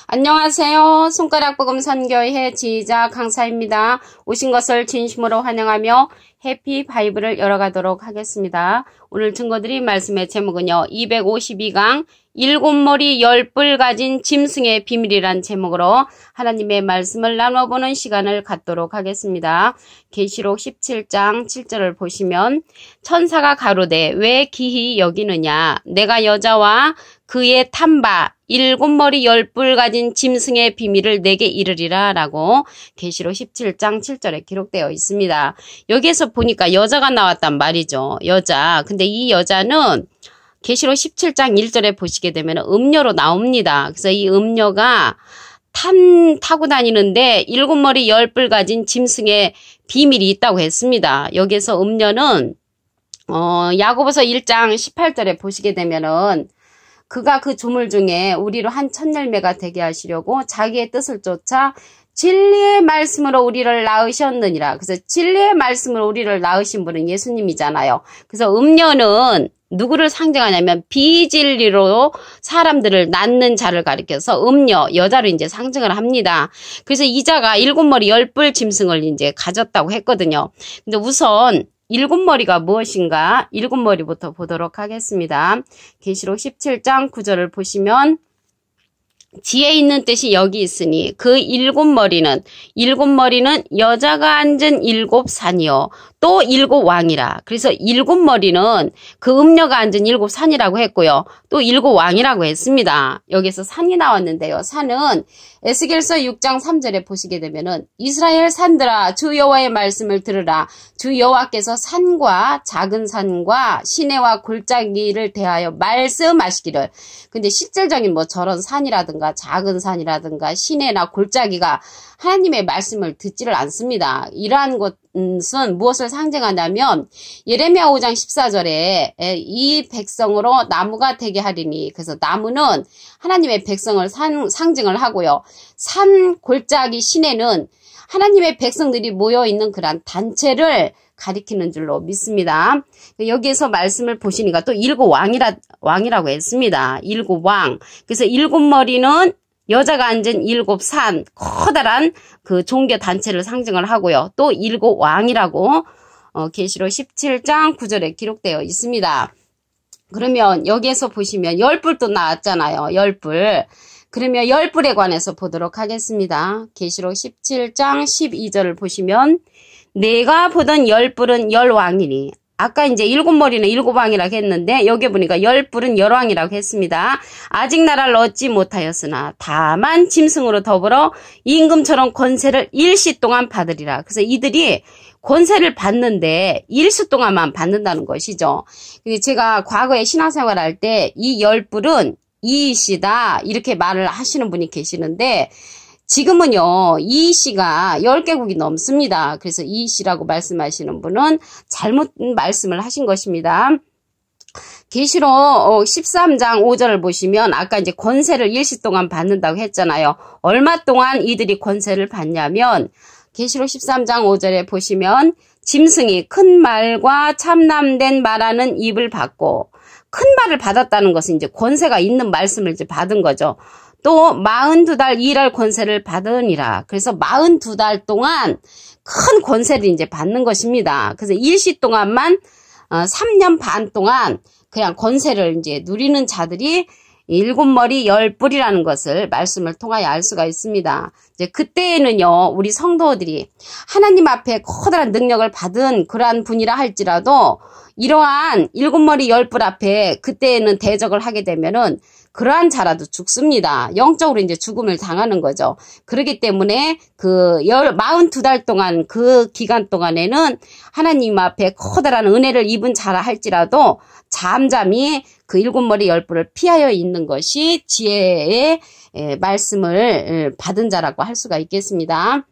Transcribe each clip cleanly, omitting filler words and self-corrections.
안녕하세요. 손가락복음 선교회 지휘자 강사입니다. 오신 것을 진심으로 환영하며 해피 바이블을 열어가도록 하겠습니다. 오늘 증거드릴 말씀의 제목은요. 252강 7머리 10뿔 가진 짐승의 비밀이란 제목으로 하나님의 말씀을 나눠보는 시간을 갖도록 하겠습니다. 계시록 17장 7절을 보시면 천사가 가로되 왜 기히 여기느냐 내가 여자와 그의 탐바 7머리 10뿔 가진 짐승의 비밀을 내게 이르리라 라고 계시록 17장 7절에 기록되어 있습니다. 여기에서 보니까 여자가 나왔단 말이죠. 여자. 근데 이 여자는 계시록 17장 1절에 보시게 되면 음녀로 나옵니다. 그래서 이 음녀가 타고 다니는데 7머리 10뿔 가진 짐승의 비밀이 있다고 했습니다. 여기에서 음녀는 야고보서 1장 18절에 보시게 되면은 그가 그 조물 중에 우리로 한 첫열매가 되게 하시려고 자기의 뜻을 쫓아 진리의 말씀으로 우리를 낳으셨느니라. 그래서 진리의 말씀으로 우리를 낳으신 분은 예수님이잖아요. 그래서 음녀는 누구를 상징하냐면 비진리로 사람들을 낳는 자를 가리켜서 음녀, 여자로 이제 상징을 합니다. 그래서 이 자가 7머리 10뿔 짐승을 이제 가졌다고 했거든요. 근데 우선 7머리가 무엇인가? 7머리부터 보도록 하겠습니다. 계시록 17장 9절을 보시면 지혜 있는 뜻이 여기 있으니 그 7머리는 여자가 앉은 7산이요 또 7왕이라. 그래서 7머리는 그 음녀가 앉은 7산이라고 했고요. 또 7왕이라고 했습니다. 여기서 산이 나왔는데요. 산은 에스겔서 6장 3절에 보시게 되면은 이스라엘 산들아 주 여호와의 말씀을 들으라. 주 여호와께서 산과 작은 산과 시내와 골짜기를 대하여 말씀하시기를. 근데 실질적인 뭐 저런 산이라든가 작은 산이라든가 시내나 골짜기가 하나님의 말씀을 듣지를 않습니다. 이러한 것은 무엇을 상징하냐면 예레미야 5장 14절에 이 백성으로 나무가 되게 하리니. 그래서 나무는 하나님의 백성을 상징을 하고요. 산, 골짜기, 시내는 하나님의 백성들이 모여있는 그런 단체를 가리키는 줄로 믿습니다. 여기에서 말씀을 보시니까 또 7왕이라고 했습니다. 7왕. 그래서 7머리는 여자가 앉은 7산, 커다란 그 종교 단체를 상징을 하고요. 또 7왕이라고 계시록 17장 9절에 기록되어 있습니다. 그러면 여기에서 보시면 10뿔도 나왔잖아요. 10뿔. 그러면 10뿔에 관해서 보도록 하겠습니다. 계시록 17장 12절을 보시면 내가 보던 10뿔은 10왕이니. 아까 이제 7머리는 7왕이라고 했는데 여기 보니까 10뿔은 10왕이라고 했습니다. 아직 나라를 얻지 못하였으나 다만 짐승으로 더불어 임금처럼 권세를 일시 동안 받으리라. 그래서 이들이 권세를 받는데 일시 동안만 받는다는 것이죠. 제가 과거에 신앙생활 할 때 이 10뿔은 이이시다 이렇게 말을 하시는 분이 계시는데 지금은요, 이이씨가 10개국이 넘습니다. 그래서 이이씨라고 말씀하시는 분은 잘못 말씀을 하신 것입니다. 계시록 13장 5절을 보시면 아까 이제 권세를 일시 동안 받는다고 했잖아요. 얼마 동안 이들이 권세를 받냐면 계시록 13장 5절에 보시면 짐승이 큰 말과 참남된 말하는 입을 받고 큰 말을 받았다는 것은 이제 권세가 있는 말씀을 이제 받은 거죠. 또 42달 일할 권세를 받으니라. 그래서 42달 동안 큰 권세를 이제 받는 것입니다. 그래서 일시 동안만 3년 반 동안 그냥 권세를 이제 누리는 자들이 7머리 10뿔이라는 것을 말씀을 통하여 알 수가 있습니다. 이제 그때에는요, 우리 성도들이 하나님 앞에 커다란 능력을 받은 그러한 분이라 할지라도 이러한 7머리 10뿔 앞에 그때에는 대적을 하게 되면은 그러한 자라도 죽습니다. 영적으로 이제 죽음을 당하는 거죠. 그렇기 때문에 42달 동안 그 기간 동안에는 하나님 앞에 커다란 은혜를 입은 자라 할지라도 잠잠히 그 7머리 10뿔을 피하여 있는 것이 지혜의 말씀을 받은 자라고 할 수가 있겠습니다.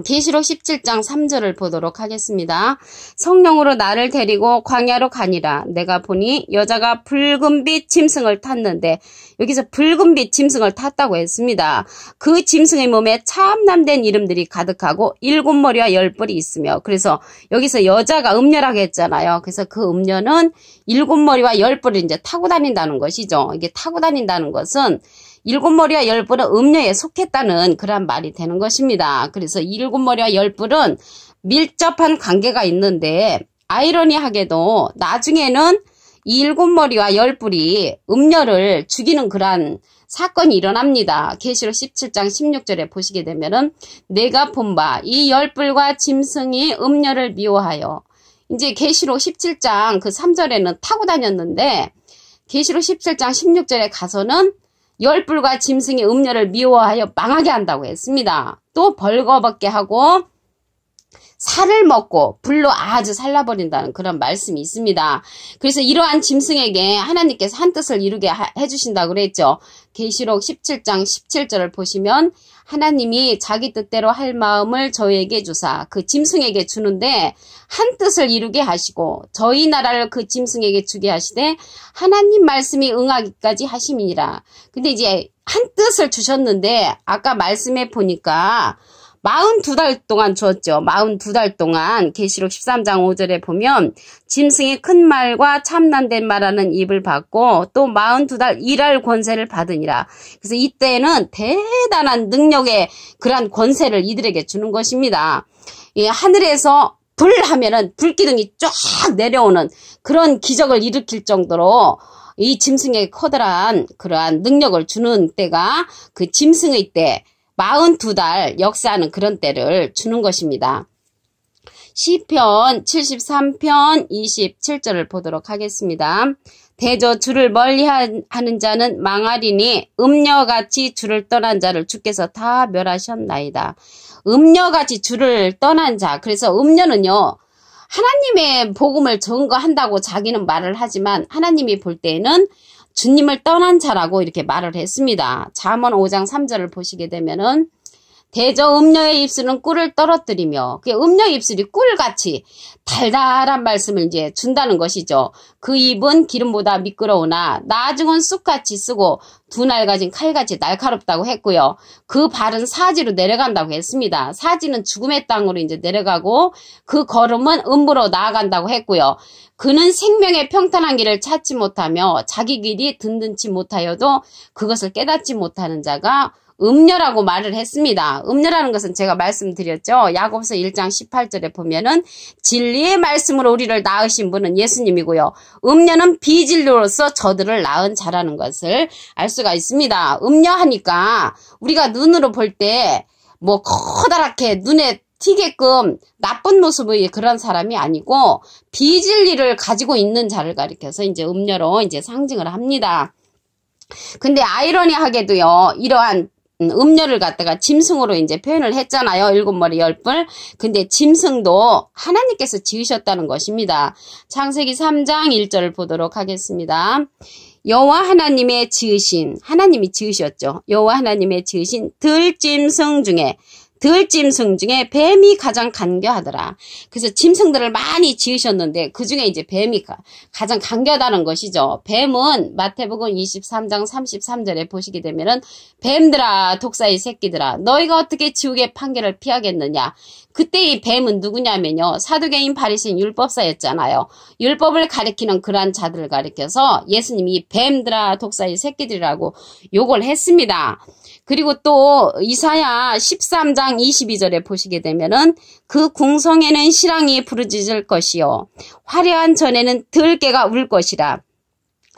계시록 17장 3절을 보도록 하겠습니다. 성령으로 나를 데리고 광야로 가니라. 내가 보니 여자가 붉은빛 짐승을 탔는데 여기서 붉은빛 짐승을 탔다고 했습니다. 그 짐승의 몸에 참남된 이름들이 가득하고 7머리와 10뿔이 있으며 그래서 여기서 여자가 음녀라고 했잖아요. 그래서 그 음녀는 7머리와 10뿔을 이제 타고 다닌다는 것이죠. 이게 타고 다닌다는 것은 일곱 머리와 열 뿔은 음녀에 속했다는 그런 말이 되는 것입니다. 그래서 일곱 머리와 열 뿔은 밀접한 관계가 있는데 아이러니하게도 나중에는 이 일곱 머리와 열 뿔이 음녀를 죽이는 그러한 사건이 일어납니다. 계시록 17장 16절에 보시게 되면은 내가 본 바 이 열 뿔과 짐승이 음녀를 미워하여, 이제 계시록 17장 그 3절에는 타고 다녔는데 계시록 17장 16절에 가서는 열 뿔과 짐승이 음녀를 미워하여 망하게 한다고 했습니다. 또 벌거벗게 하고 살을 먹고 불로 아주 살라버린다는 그런 말씀이 있습니다. 그래서 이러한 짐승에게 하나님께서 한 뜻을 이루게 해주신다고 그랬죠. 계시록 17장 17절을 보시면 하나님이 자기 뜻대로 할 마음을 저희에게 주사 그 짐승에게 주는데 한 뜻을 이루게 하시고 저희 나라를 그 짐승에게 주게 하시되 하나님 말씀이 응하기까지 하심이니라. 근데 이제 한 뜻을 주셨는데 아까 말씀해 보니까 42달 동안 주었죠. 42달 동안 계시록 13장 5절에 보면 짐승이 큰 말과 참난된 말하는 입을 받고 또 42달 일할 권세를 받으니라. 그래서 이때는 대단한 능력의 그러한 권세를 이들에게 주는 것입니다. 하늘에서 불 하면은 불기둥이 쫙 내려오는 그런 기적을 일으킬 정도로 이 짐승에게 커다란 그러한 능력을 주는 때가 그 짐승의 때 42달 역사하는 그런 때를 주는 것입니다. 시편 73편 27절을 보도록 하겠습니다. 대저 주를 멀리하는 자는 망하리니 음녀같이 주를 떠난 자를 주께서 다 멸하셨나이다. 음녀같이 주를 떠난 자, 그래서 음녀는요 하나님의 복음을 증거한다고 자기는 말을 하지만 하나님이 볼 때에는 주님을 떠난 자라고 이렇게 말을 했습니다. 잠언 5장 3절을 보시게 되면은 대저 음녀의 입술은 꿀을 떨어뜨리며 그 음녀 입술이 꿀같이 달달한 말씀을 이제 준다는 것이죠. 그 입은 기름보다 미끄러우나 나중은 쑥같이 쓰고 두 날 가진 칼같이 날카롭다고 했고요. 그 발은 사지로 내려간다고 했습니다. 사지는 죽음의 땅으로 이제 내려가고 그 걸음은 음부로 나아간다고 했고요. 그는 생명의 평탄한 길을 찾지 못하며 자기 길이 든든치 못하여도 그것을 깨닫지 못하는 자가 음녀라고 말을 했습니다. 음녀라는 것은 제가 말씀드렸죠. 야고보서 1장 18절에 보면은 진리의 말씀으로 우리를 낳으신 분은 예수님이고요. 음녀는 비진리로서 저들을 낳은 자라는 것을 알 수가 있습니다. 음녀하니까 우리가 눈으로 볼 때 뭐 커다랗게 눈에 튀게끔 나쁜 모습의 그런 사람이 아니고 비진리를 가지고 있는 자를 가리켜서 이제 음녀로 이제 상징을 합니다. 근데 아이러니하게도요, 이러한 음녀를 갖다가 짐승으로 이제 표현을 했잖아요. 일곱 머리 열 뿔. 근데 짐승도 하나님께서 지으셨다는 것입니다. 창세기 3장 1절을 보도록 하겠습니다. 여호와 하나님의 지으신, 하나님이 지으셨죠. 여호와 하나님의 지으신 들짐승 중에 뱀이 가장 간교하더라. 그래서 짐승들을 많이 지으셨는데 그 중에 이제 뱀이 가장 간교하다는 것이죠. 뱀은 마태복음 23장 33절에 보시게 되면은 뱀들아 독사의 새끼들아 너희가 어떻게 지옥의 판결을 피하겠느냐. 그때 이 뱀은 누구냐면요. 사두개인 바리새인 율법사였잖아요. 율법을 가리키는 그러한 자들을 가리켜서 예수님이 뱀들아 독사의 새끼들이라고 욕을 했습니다. 그리고 또 이사야 13장 22절에 보시게 되면은 그 궁성에는 시랑이 부르짖을 것이요 화려한 전에는 들깨가 울 것이라.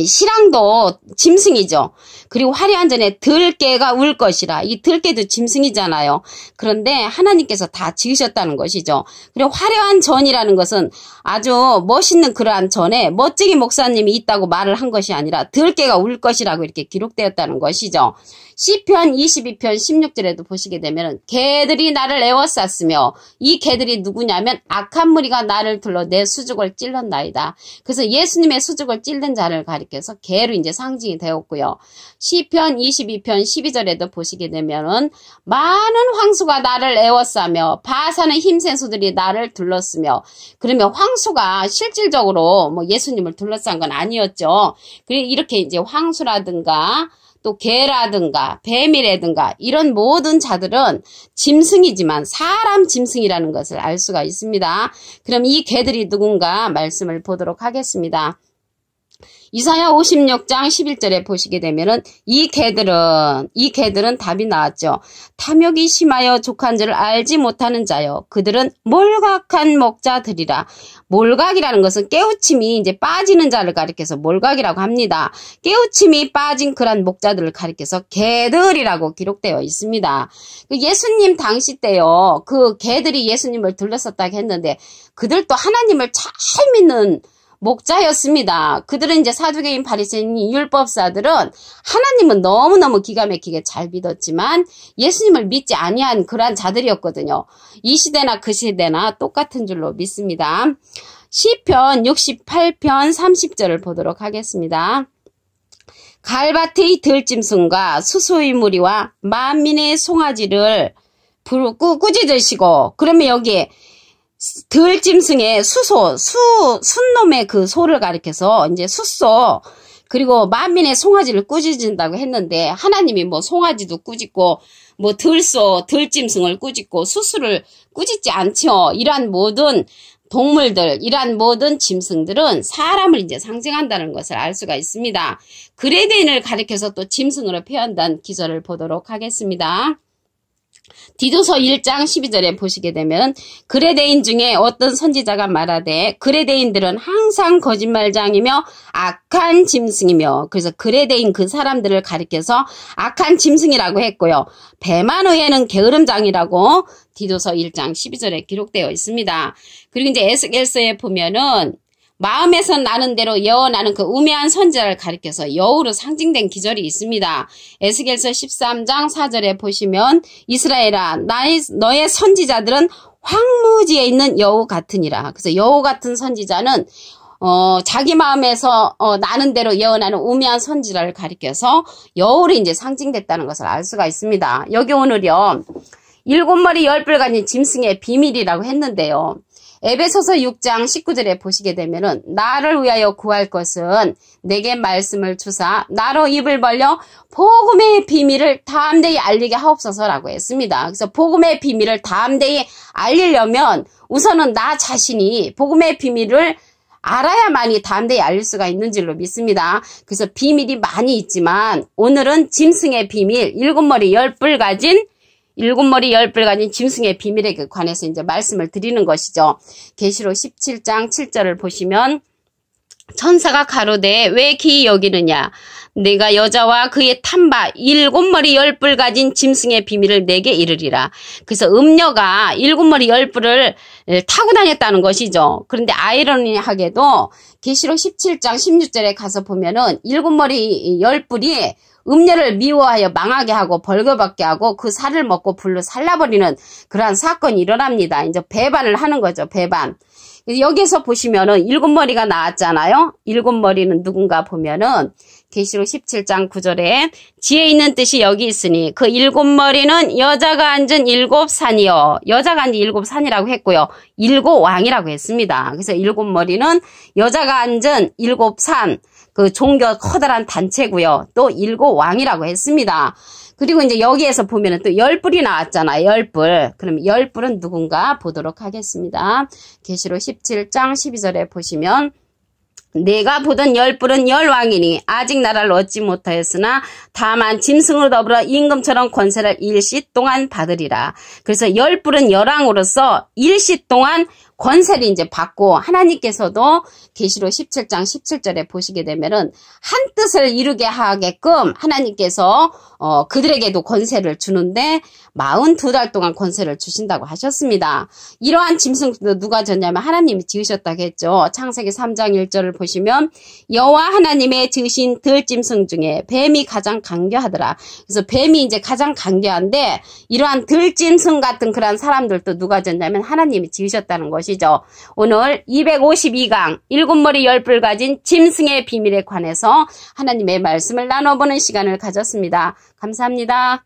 시랑도 짐승이죠. 그리고 화려한 전에 들깨가 울 것이라. 이 들깨도 짐승이잖아요. 그런데 하나님께서 다 지으셨다는 것이죠. 그리고 화려한 전이라는 것은 아주 멋있는 그러한 전에 멋쟁이 목사님이 있다고 말을 한 것이 아니라 들깨가 울 것이라고 이렇게 기록되었다는 것이죠. 시편 22편 16절에도 보시게 되면 개들이 나를 에워쌌으며 이 개들이 누구냐면 악한 무리가 나를 둘러 내 수족을 찔렀나이다. 그래서 예수님의 수족을 찔른 자를 가리켜서 개로 이제 상징이 되었고요. 시편 22편 12절에도 보시게 되면은 많은 황수가 나를 에워싸며 바사는 힘센 소들이 나를 둘렀으며, 그러면 황수가 실질적으로 뭐 예수님을 둘러싼 건 아니었죠. 그리고 이렇게 이제 황수라든가 또 개라든가 뱀이라든가 이런 모든 자들은 짐승이지만 사람 짐승이라는 것을 알 수가 있습니다. 그럼 이 개들이 누군가 말씀을 보도록 하겠습니다. 이사야 56장 11절에 보시게 되면은 이 개들은 답이 나왔죠. 탐욕이 심하여 족한 줄을 알지 못하는 자여 그들은 몰각한 목자들이라. 몰각이라는 것은 깨우침이 이제 빠지는 자를 가리켜서 몰각이라고 합니다. 깨우침이 빠진 그런 목자들을 가리켜서 개들이라고 기록되어 있습니다. 예수님 당시 때요, 그 개들이 예수님을 둘러섰다고 했는데 그들도 하나님을 잘 믿는 목자였습니다. 그들은 이제 사두개인 바리새인 율법사들은 하나님은 너무너무 기가 막히게 잘 믿었지만 예수님을 믿지 아니한 그러한 자들이었거든요. 이 시대나 그 시대나 똑같은 줄로 믿습니다. 시편 68편 30절을 보도록 하겠습니다. 갈밭의 들짐승과 수소의 무리와 만민의 송아지를 꾸짖으시고, 그러면 여기에 들짐승의 순놈의 그 소를 가리켜서 이제 숫소, 그리고 만민의 송아지를 꾸짖는다고 했는데 하나님이 뭐 송아지도 꾸짖고 뭐 들짐승을 꾸짖고 수수를 꾸짖지 않죠. 이러한 모든 동물들, 이러한 모든 짐승들은 사람을 이제 상징한다는 것을 알 수가 있습니다. 그레데인을 가리켜서 또 짐승으로 표현한 기절을 보도록 하겠습니다. 디도서 1장 12절에 보시게 되면 그레데인 중에 어떤 선지자가 말하되 그레데인들은 항상 거짓말장이며 악한 짐승이며, 그래서 그레데인 그 사람들을 가리켜서 악한 짐승이라고 했고요. 배만의에는 게으름장이라고 디도서 1장 12절에 기록되어 있습니다. 그리고 이제 에스겔서에 보면은 마음에서 나는 대로 예언하는 그 우매한 선지자를 가리켜서 여우로 상징된 기절이 있습니다. 에스겔서 13장 4절에 보시면 이스라엘아 너의 선지자들은 황무지에 있는 여우 같으니라. 그래서 여우 같은 선지자는 자기 마음에서 나는 대로 예언하는 우매한 선지자를 가리켜서 여우로 이제 상징됐다는 것을 알 수가 있습니다. 여기 오늘요 7머리 10뿔 가진 짐승의 비밀이라고 했는데요. 에베소서 6장 19절에 보시게 되면은 나를 위하여 구할 것은 내게 말씀을 주사 나로 입을 벌려 복음의 비밀을 담대히 알리게 하옵소서라고 했습니다. 그래서 복음의 비밀을 담대히 알리려면 우선은 나 자신이 복음의 비밀을 알아야만이 담대히 알릴 수가 있는 줄로 믿습니다. 그래서 비밀이 많이 있지만 오늘은 짐승의 비밀 7머리 10뿔 가진 짐승의 비밀에 관해서 이제 말씀을 드리는 것이죠. 계시록 17장 7절을 보시면 천사가 가로되 왜 기이 여기느냐 내가 여자와 그의 탄바 7머리 10뿔 가진 짐승의 비밀을 내게 이르리라. 그래서 음녀가 7머리 10뿔을 타고 다녔다는 것이죠. 그런데 아이러니하게도 계시록 17장 16절에 가서 보면은 7머리 10뿔이 음녀를 미워하여 망하게 하고 벌거벗게 하고 그 살을 먹고 불로 살라버리는 그러한 사건이 일어납니다. 이제 배반을 하는 거죠. 배반. 여기에서 보시면은 7머리가 나왔잖아요. 7머리는 누군가 보면은 계시록 17장 9절에 지혜 있는 뜻이 여기 있으니 그 7머리는 여자가 앉은 7산이요. 여자가 앉은 7산이라고 했고요. 7왕이라고 했습니다. 그래서 7머리는 여자가 앉은 7산, 그 종교 커다란 단체고요. 또 7왕이라고 했습니다. 그리고 이제 여기에서 보면은 또 10뿔이 나왔잖아요. 10뿔. 그럼 10뿔은 누군가 보도록 하겠습니다. 계시록 17장 12절에 보시면 내가 보던 10뿔은 10왕이니 아직 나라를 얻지 못하였으나 다만 짐승으로 더불어 임금처럼 권세를 일시 동안 받으리라. 그래서 10뿔은 10왕으로서 일시 동안 권세를 이제 받고 하나님께서도 계시록 17장 17절에 보시게 되면은 한 뜻을 이루게 하게끔 하나님께서 그들에게도 권세를 주는데 42달 동안 권세를 주신다고 하셨습니다. 이러한 짐승도 누가 졌냐면 하나님이 지으셨다고 했죠. 창세기 3장 1절을 보시면 여호와 하나님의 지으신 들짐승 중에 뱀이 가장 강교하더라. 그래서 뱀이 이제 가장 강교한데 이러한 들짐승 같은 그런 사람들도 누가 졌냐면 하나님이 지으셨다는 것이죠. 오늘 252강 7머리 10뿔 가진 짐승의 비밀에 관해서 하나님의 말씀을 나눠보는 시간을 가졌습니다. 감사합니다.